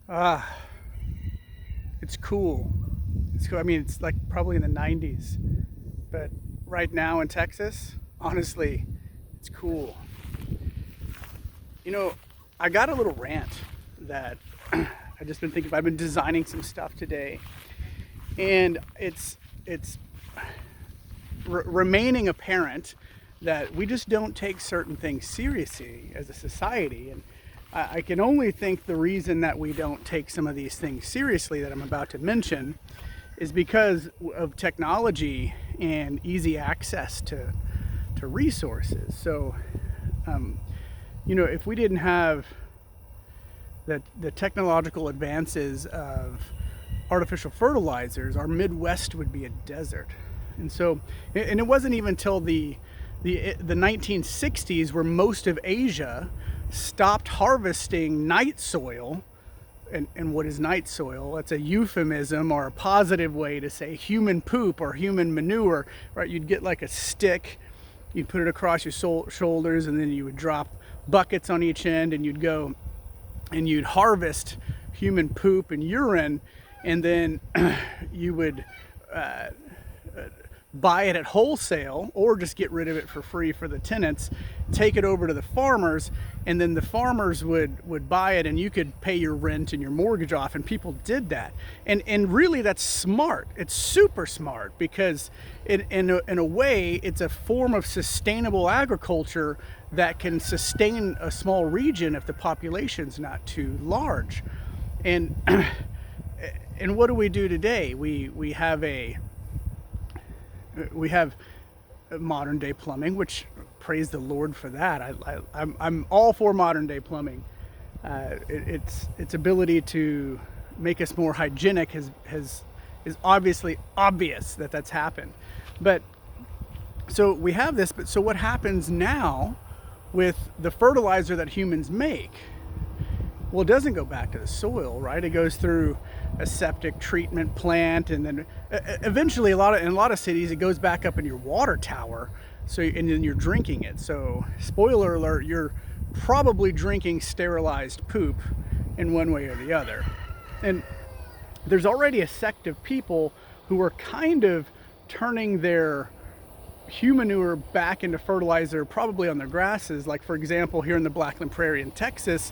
Ah, it's cool. It's cool. I mean, it's like probably in the 90s, but right now in Texas, honestly, it's cool. You know, I got a little rant that I just been thinking about. I've been designing some stuff today, and it's remaining apparent that we just don't take certain things seriously as a society. And I can only think the reason that we don't take some of these things seriously that I'm about to mention is because of technology and easy access to resources. So, um, if we didn't have the technological advances of artificial fertilizers, our Midwest would be a desert. And so, and it wasn't even until the 1960s where most of Asia stopped harvesting night soil. And what is night soil? That's a euphemism or a positive way to say human poop or human manure, right? You'd get like a stick, you'd put it across your shoulders, and then you would drop buckets on each end, and you'd go and you'd harvest human poop and urine, and then you would uh, buy it at wholesale or just get rid of it for free for the tenants, take it over to the farmers, and then the farmers would buy it, and you could pay your rent and your mortgage off. And people did that, and really that's smart. It's super smart because in a way it's a form of sustainable agriculture that can sustain a small region if the population's not too large. And and what do we do today? We have modern day plumbing, which praise the Lord for that. I'm all for modern day plumbing. Its ability to make us more hygienic is obviously obvious that that's happened. But so we have this. But so what happens now with the fertilizer that humans make? Well, it doesn't go back to the soil, right? It goes through a septic treatment plant, and then eventually, in a lot of cities, it goes back up in your water tower. So, and then you're drinking it. So, spoiler alert: you're probably drinking sterilized poop in one way or the other. And there's already a sect of people who are kind of turning their Humanure back into fertilizer, probably on their grasses. Like, for example, here in the Blackland Prairie in Texas,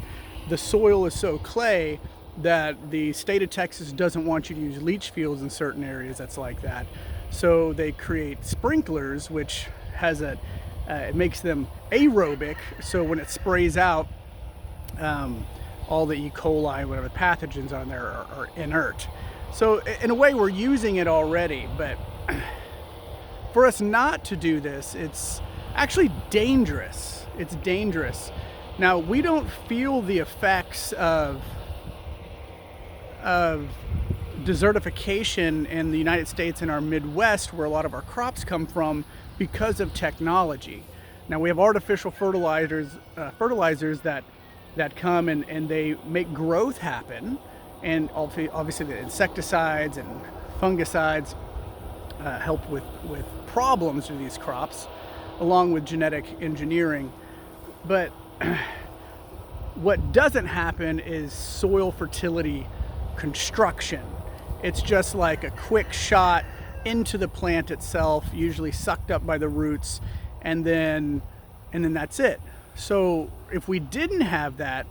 the soil is so clay that the state of Texas doesn't want you to use leach fields in certain areas that's like that. So they create sprinklers, which has it makes them aerobic. So when it sprays out, all the E. coli, whatever pathogens on there are inert. So in a way, we're using it already. But for us not to do this, it's actually dangerous. It's dangerous. Now, we don't feel the effects of desertification in the United States and our Midwest, where a lot of our crops come from, because of technology. Now, we have artificial fertilizers that come and they make growth happen, and obviously the insecticides and fungicides help with problems with these crops, along with genetic engineering. But what doesn't happen is soil fertility construction. It's just like a quick shot into the plant itself, usually sucked up by the roots, and then that's it. So if we didn't have that,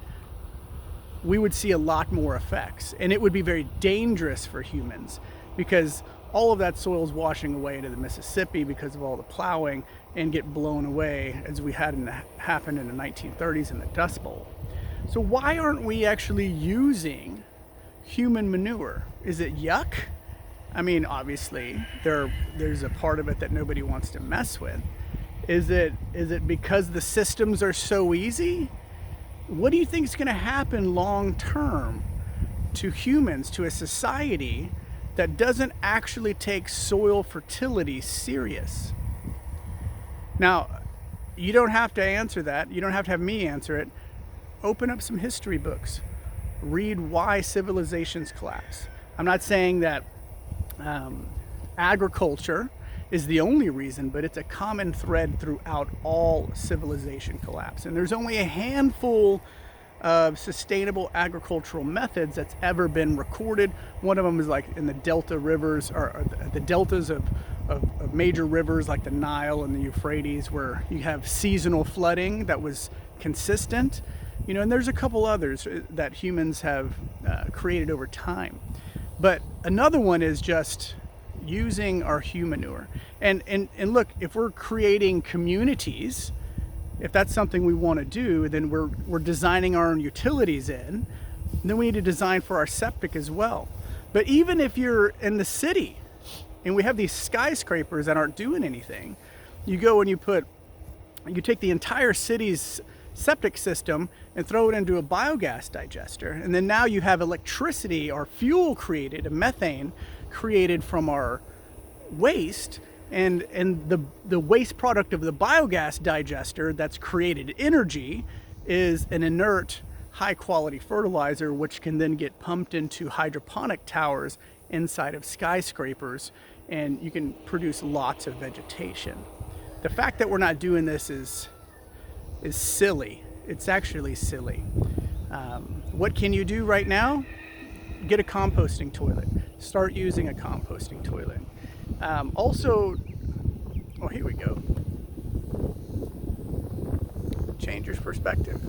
we would see a lot more effects, and it would be very dangerous for humans, because all of that soil is washing away into the Mississippi because of all the plowing, and get blown away, as we had happen in the 1930s in the Dust Bowl. So why aren't we actually using human manure? Is it yuck? I mean, obviously there's a part of it that nobody wants to mess with. Is it because the systems are so easy? What do you think is going to happen long term to humans, to a society that doesn't actually take soil fertility serious? Now, you don't have to answer that. You don't have to have me answer it. Open up some history books. Read why civilizations collapse. I'm not saying that agriculture is the only reason, but it's a common thread throughout all civilization collapse. And there's only a handful of sustainable agricultural methods that's ever been recorded. One of them is like in the delta rivers, or the deltas of major rivers like the Nile and the Euphrates, where you have seasonal flooding that was consistent. You know, and there's a couple others that humans have created over time. But another one is just using our Humanure. And look, if we're creating communities, if that's something we want to do, then we're designing our own utilities in. And then we need to design for our septic as well. But even if you're in the city and we have these skyscrapers that aren't doing anything, you go and you take the entire city's septic system and throw it into a biogas digester. And then now you have electricity or fuel created, a methane created from our waste. And the waste product of the biogas digester that's created energy is an inert, high quality fertilizer, which can then get pumped into hydroponic towers inside of skyscrapers, and you can produce lots of vegetation. The fact that we're not doing this is silly. It's actually silly. What can you do right now? Get a composting toilet. Start using a composting toilet. Also, oh, here we go. Change your perspective.